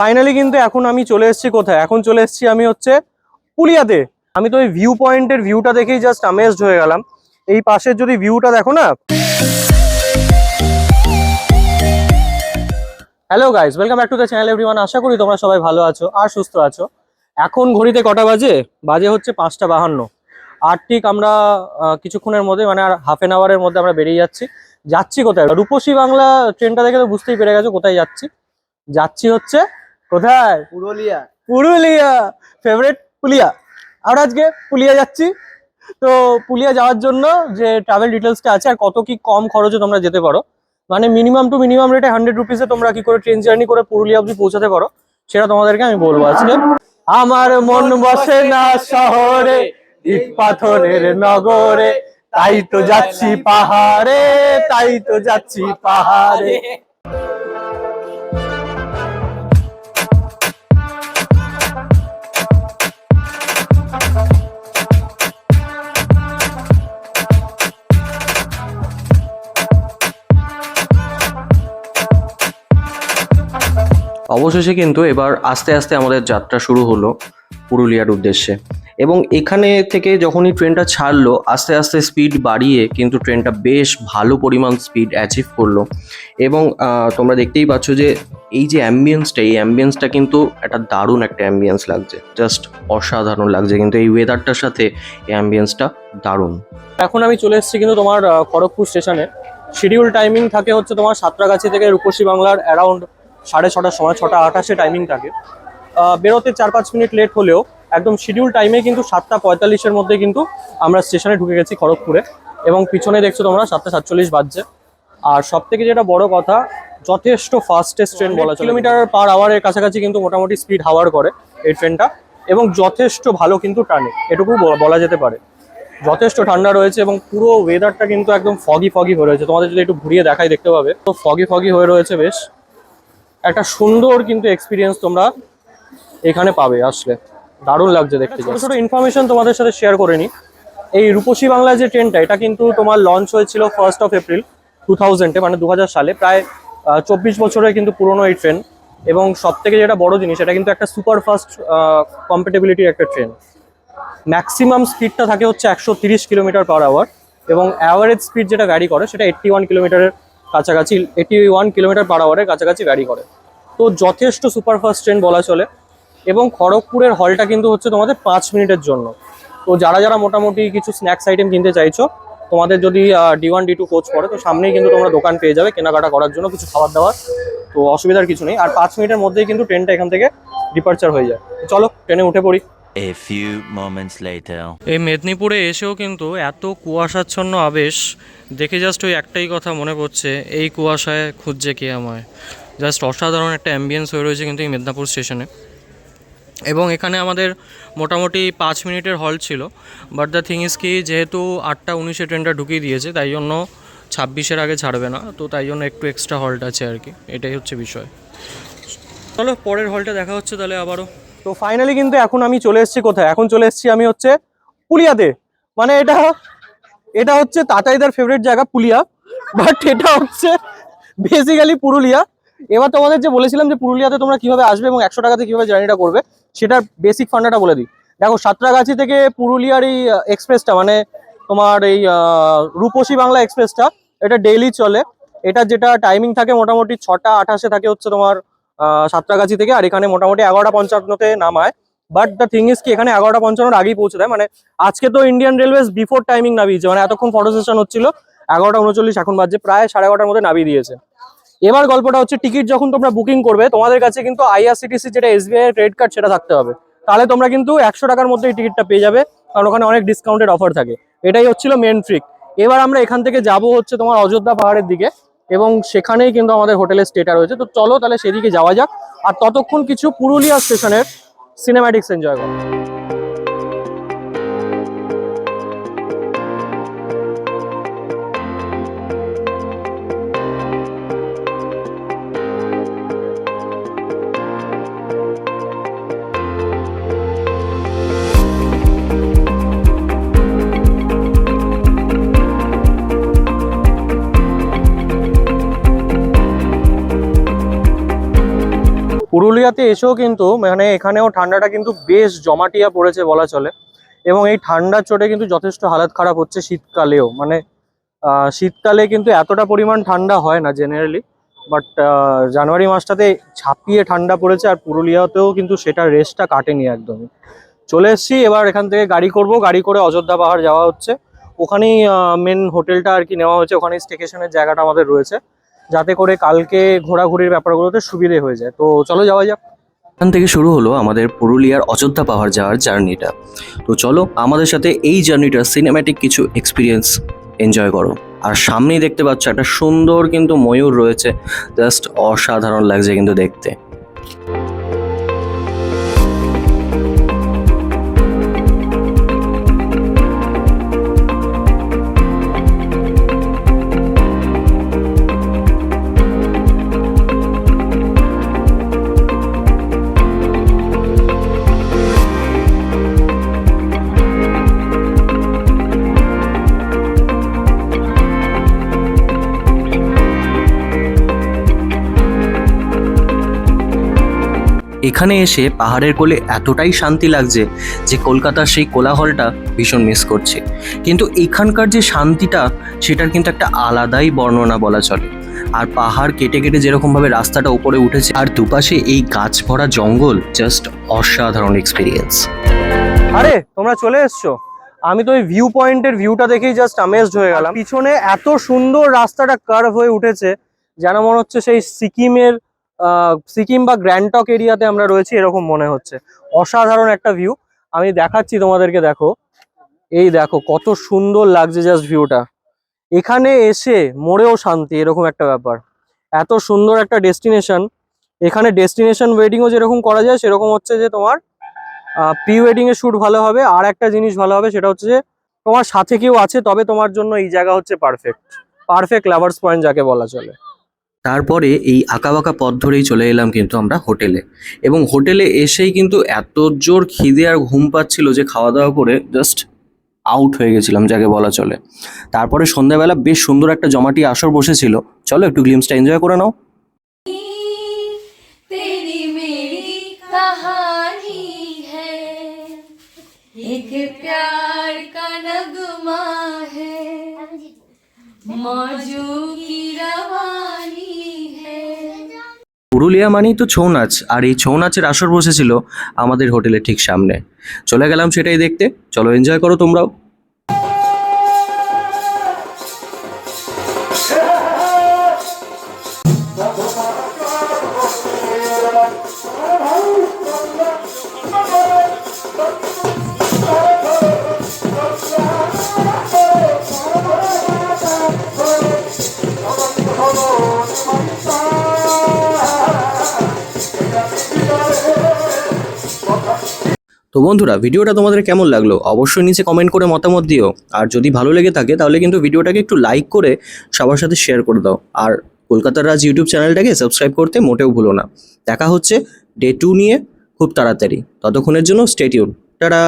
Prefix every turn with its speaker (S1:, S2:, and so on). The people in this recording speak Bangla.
S1: ফাইনালি কিন্তু এখন আমি চলে এসেছি কোথায়, এখন চলে এসেছি আমি হচ্ছে পুলিয়াতে। আমি তো এই ভিউ পয়েন্টের ভিউটা দেখেই জাস্ট অ্যামেজড হয়ে গেলাম। এই পাশের যদি ভিউটা দেখো না। Hello guys, welcome back to the channel everyone. আশা করি তোমরা সবাই ভালো আছো আর সুস্থ আছো। এখন ঘড়িতে কটা বাজে? বাজে হচ্ছে 5:52। আর ঠিক আমরা কিছুক্ষণের মধ্যে মানে আর হাফ এন আওয়ারের মধ্যে আমরা বেরিয়ে যাচ্ছি কোথায়? রূপসী বাংলা ট্রেনটা দেখে তো বুঝতেই পেরে গেছো কোথায় যাচ্ছি হচ্ছে কোথায়?
S2: পুরুলিয়া।
S1: পুরুলিয়া, ফেভারিট পুলিয়া। আমরা আজকে পুলিয়া যাচ্ছি। তো পুলিয়া যাওয়ার জন্য যে ট্রাভেল ডিটেলসটা আছে আর কত কি কম খরচে তোমরা যেতে পারো, মানে মিনিমাম টু মিনিমাম রেটে 100 রুপিসে তোমরা কি করে ট্রেন জার্নি করে পুরুলিয়া অবধি পৌঁছাতে পারো, সেটা তোমাদেরকে আমি বলবো আজকে। আমার মন বসে না শহরে, ইট পাথরের নগরে, তাই তো যাচ্ছি পাহাড়ে, তাই তো যাচ্ছি পাহাড়ে। অবশেষে কিন্তু এবার আস্তে আস্তে আমাদের যাত্রা শুরু হলো পুরুলিয়ার উদ্দেশ্যে। এবং এখানে থেকে যখনই ট্রেনটা ছাড়লো আস্তে আস্তে স্পিড বাড়িয়ে কিন্তু ট্রেনটা বেশ ভালো পরিমাণ স্পিড অ্যাচিভ করলো। এবং তোমরা দেখতেই পাচ্ছ যে এই যে অ্যাম্বিয়েন্সটা, এই অ্যাম্বিয়েন্সটা কিন্তু একটা দারুণ একটা অ্যাম্বিয়েন্স লাগছে, জাস্ট অসাধারণ লাগছে কিন্তু এই ওয়েদারটার সাথে এই অ্যাম্বিয়েন্সটা দারুণ। এখন আমি চলে এসেছি কিন্তু তোমার খড়গপুর স্টেশনে। শিডিউল টাইমিং থাকে হচ্ছে তোমার সাঁতরাগাছি থেকে রূপসী বাংলার অ্যারাউন্ড 6:30 সময়, 6:28 টাইমিং থাকে। বেরোতে 4-5 মিনিট লেট হলেও একদম শিডিউল টাইমে কিন্তু 7:45-এর মধ্যে কিন্তু আমরা স্টেশনে ঢুকে গেছি খড়গপুরে। এবং পিছনে দেখছো তোমরা 7:47 বাজছে। আর সব থেকে যেটা বড় কথা, যথেষ্ট ফাস্টেস্ট ট্রেন বলা চলে। কিলোমিটার/আওয়ারের কাছাকাছি কিন্তু মোটামুটি স্পিড হাওয়ার করে এই ট্রেনটা। এবং যথেষ্ট ভালো কিন্তু টানে, এটুকু বলা যেতে পারে। যথেষ্ট ঠান্ডা রয়েছে এবং পুরো ওয়েদারটা কিন্তু একদম ফগি হয়ে রয়েছে। তোমাদের যদি একটু ঘুরিয়ে দেখাই দেখতে পাবে, তো ফগি হয়ে রয়েছে। বেশ একটা সুন্দর কিন্তু এক্সপিরিয়েন্স তোমরা এখানে পাবে আসলে, দারুণ লাগছে দেখতে। ছোট ছোট ইনফরমেশন তোমাদের সাথে শেয়ার করে নিই। এই রূপসী বাংলা যে ট্রেনটা, এটা কিন্তু তোমার লঞ্চ হয়েছিল 1 এপ্রিল 2000-এ, মানে 2000 সালে। প্রায় 24 বছরের কিন্তু পুরনো এই ট্রেন। এবং সব থেকে যেটা বড় জিনিস, এটা কিন্তু একটা সুপার ফাস্ট কম্প্যাটেবিলিটির একটা ট্রেন। ম্যাক্সিমাম স্পিডটা থাকে হচ্ছে 130 কিলোমিটার/আওয়ার এবং অ্যাভারেজ স্পিড যেটা ভ্যারি করে সেটা 81 কিলোমিটারের কাছাকাছি, 81 কিলোমিটার/আওয়ারের কাছাকাছি ভ্যারি করে। তো যথেষ্ট সুপারফাস্ট ট্রেন বলা চলে। এবং খড়গপুরের হলটা কিন্তু হচ্ছে তোমাদের 5 মিনিটের জন্য। তো যারা মোটামুটি কিছু স্ন্যাক্স আইটেম কিনতে চাইছো, তোমাদের যদি D1 D2 কোচ পড়ে, তো সামনেই কিন্তু তোমরা দোকান পেয়ে যাবে কেনাকাটা করার জন্য কিছু খাবার দাবার। তো অসুবিধার কিছু নেই। আর 5 মিনিটের মধ্যেই কিন্তু ট্রেনটা এখান থেকে ডিপার্চার হয়ে যায়। চলো ট্রেনে উঠে পড়ি।
S3: A few moments later.
S1: এই মেদিনীপুরে এসেও কিন্তু এত কুয়াশাচ্ছন্ন আবেশ দেখে জাস্ট ওই একটাই কথা মনে পড়ছে, এই কুয়াশায় খুঁজছে কে আমায়। জাস্ট অসাধারণ একটা অ্যাম্বিয়েন্স হয়ে রয়েছে কিন্তু এই মেদিনীপুর স্টেশনে। এবং এখানে আমাদের মোটামুটি 5 মিনিটের হল ছিল। বাট দ্য থিং ইজ কি, যেহেতু 8:19-এ ট্রেনটা ঢুকিয়ে দিয়েছে, তাই জন্য 26-এর আগে ছাড়বে না। তো তাই জন্য একটু এক্সট্রা হলটা আছে আর কি, এটাই হচ্ছে বিষয়। চলো পরের হলটা দেখা হচ্ছে তাহলে আবারও। তো ফাইনালি কিন্তু এখন আমি চলে এসেছি কোথায়, এখন চলে এসেছি আমি হচ্ছে পুলিয়াতে। মানে এটা হচ্ছে তাতাইদার ফেভারিট জায়গা পুলিয়া, বাট এটা হচ্ছে বেসিক্যালি পুরুলিয়া। এবার তোমাদের যে বলেছিলাম যে পুরুলিয়াতে তোমরা কিভাবে আসবে এবং 100 টাকাতে কিভাবে জার্নিটা করবে, সেটার বেসিক ফান্ডাটা বলে দিই। দেখো, সাঁতরাগাছি থেকে পুরুলিয়ার এই এক্সপ্রেসটা, মানে তোমার এই রূপসী বাংলা এক্সপ্রেসটা, এটা ডেইলি চলে। এটা যেটা টাইমিং থাকে মোটামুটি 6:28-এ থাকে হচ্ছে তোমার সাঁতরাগাছি থেকে। আর এখানে মোটামুটি 11:55-তে নামায়। বাট দ্য থিং ইজ কি, এখানে 11:55-এর আগেই পৌঁছে দেয়। মানে আজকে তো ইন্ডিয়ান রেলওয়েজ বিফোর টাইমিং নামিয়েছে, মানে এতক্ষণ ফটো সেশন হচ্ছিল, 11:39 এখন বাজে, প্রায় 11:30-এর মধ্যে নামিয়ে দিয়েছে। এবার গল্পটা হচ্ছে, টিকিট যখন তোমরা বুকিং করবে, তোমাদের কাছে কিন্তু IRCTC যেটা SBI এর ক্রেডিট কার্ড, সেটা থাকতে হবে। তাহলে তোমরা কিন্তু 100 টাকার মধ্যে এই টিকিটটা পেয়ে যাবে, কারণ ওখানে অনেক ডিসকাউন্টেড অফার থাকে। এটাই হচ্ছিল মেন ট্রিক। এবার আমরা এখান থেকে যাব হচ্ছে তোমার অযোধ্যা পাহাড়ের দিকে, এবং সেখানেই কিন্তু আমাদের হোটেলের স্টেটা রয়েছে। তো চলো তাহলে সেদিকে যাওয়া যাক, আর ততক্ষণ কিছু পুরুলিয়া স্টেশনের সিনেম্যাটিক্স এনজয় করো। পুরুলিয়া পুরুলিয়াতে এসেও কিন্তু মানে এখানেও ঠান্ডাটা কিন্তু বেশ জমাটিয়া পড়েছে বলা চলে। এবং এই ঠান্ডার চোটে কিন্তু যথেষ্ট হালাত খারাপ হচ্ছে শীতকালেও। মানে শীতকালে কিন্তু এতটা পরিমাণ ঠান্ডা হয় না জেনারেলি, বাট জানুয়ারি মাসটাতে ঝাঁপিয়ে ঠান্ডা পড়েছে। আর পুরুলিয়াতেও কিন্তু সেটা রেস্টটা কাটেনি একদমই। চলে এসেছি, এবার এখান থেকে গাড়ি করব, গাড়ি করে অযোধ্যা পাহাড় যাওয়া হচ্ছে। ওখানেই মেন হোটেলটা আর কি নেওয়া হয়েছে, ওখানেই স্টেকেশনের জায়গাটা আমাদের রয়েছে, যাতে করে কালকে ঘোরাঘুরির ব্যাপারগুলোতে সুবিধে হয়ে যায়। তো চলো যাওয়া যাক। এখান থেকে শুরু হলো আমাদের পুরুলিয়ার অযোধ্যা পাহাড় যাওয়ার জার্নিটা। তো চলো আমাদের সাথে এই জার্নিটার সিনেম্যাটিক কিছু এক্সপিরিয়েন্স এনজয় করো। আর সামনেই দেখতে পাচ্ছ একটা সুন্দর কিন্তু ময়ূর রয়েছে, জাস্ট অসাধারণ লাগছে কিন্তু দেখতে। এখানে এসে পাহাড়ের কোলে এতটাই শান্তি লাগছে যে কলকাতার সেই কোলাহলটা ভীষণ মিস করছে। কিন্তু এখানকার যে শান্তিটা সেটার কিন্তু একটা আলাদাই বর্ণনা বলা চলে। আর পাহাড় কেটে কেটে যেরকমভাবে রাস্তাটা উপরে উঠেছে, আর দুপাশে এই গাছ ভরা জঙ্গল, জাস্ট অসাধারণ এক্সপিরিয়েন্স। আরে তোমরা চলে এসছো? আমি তো ওই ভিউ পয়েন্টের ভিউটা দেখেই জাস্ট অ্যামেজড হয়ে গেলাম। পিছনে এত সুন্দর রাস্তাটা কার্ভ হয়ে উঠেছে, যেন মনে হচ্ছে সেই সিকিম বা গ্র্যাংটক এরিয়াতে আমরা রয়েছি এরকম মনে হচ্ছে। অসাধারণ একটা ভিউ, আমি দেখাচ্ছি তোমাদেরকে। দেখো, এই দেখো কত সুন্দর লাগছে জাস্ট ভিউটা। এখানে এসে মোড়েও শান্তি, এরকম একটা ব্যাপার। এত সুন্দর একটা ডেস্টিনেশন। এখানে ডেস্টিনেশন ওয়েডিংও যেরকম করা যায়, সেরকম হচ্ছে যে তোমার প্রি ওয়েডিং এর শ্যুট ভালো হবে। আর একটা জিনিস ভালো হবে, সেটা হচ্ছে যে তোমার সাথে কেউ আছে, তবে তোমার জন্য এই জায়গা হচ্ছে পারফেক্ট লাভার্স পয়েন্ট যাকে বলা চলে। তারপরে এই আঁকাবাঁকা পথ ধরেই চলে এলাম কিন্তু আমরা হোটেলে। এবং হোটেলে এসেই কিন্তু এত জোর খিদে আর ঘুম পাচ্ছিল যে খাওয়া দাওয়া করে জাস্ট আউট হয়ে গেছিলাম যাকে বলা চলে। তারপরে সন্ধ্যাবেলা বেশ সুন্দর একটা জমাটি আসর বসেছিল, চলো একটু গ্লিমসটা এনজয় করে নাও।
S2: तेरी मेरी कहानी है, एक प्यार का नगमा है, मौजों की रवानी है।
S1: পুরুলিয়া মানেই তো ছৌ নাচ, আর এই ছৌ নাচের আসর বসেছিল আমাদের হোটেলের ঠিক সামনে। চলে গেলাম সেটাই দেখতে, চলো এনজয় করো তোমরাও। তো বন্ধুরা, ভিডিওটা তোমাদের কেমন লাগলো অবশ্যই নিচে কমেন্ট করে মতামত দিও। আর যদি ভালো লেগে থাকে তাহলে কিন্তু ভিডিওটাকে একটু লাইক করে সবার সাথে শেয়ার করে দাও। আর কলকাতার রাজ ইউটিউব চ্যানেলটাকে সাবস্ক্রাইব করতে মোটেও ভুলো না। দেখা হচ্ছে ডে 2 নিয়ে খুব তাড়াতাড়ি। ততক্ষণের জন্য স্টে টিউন, টাটা।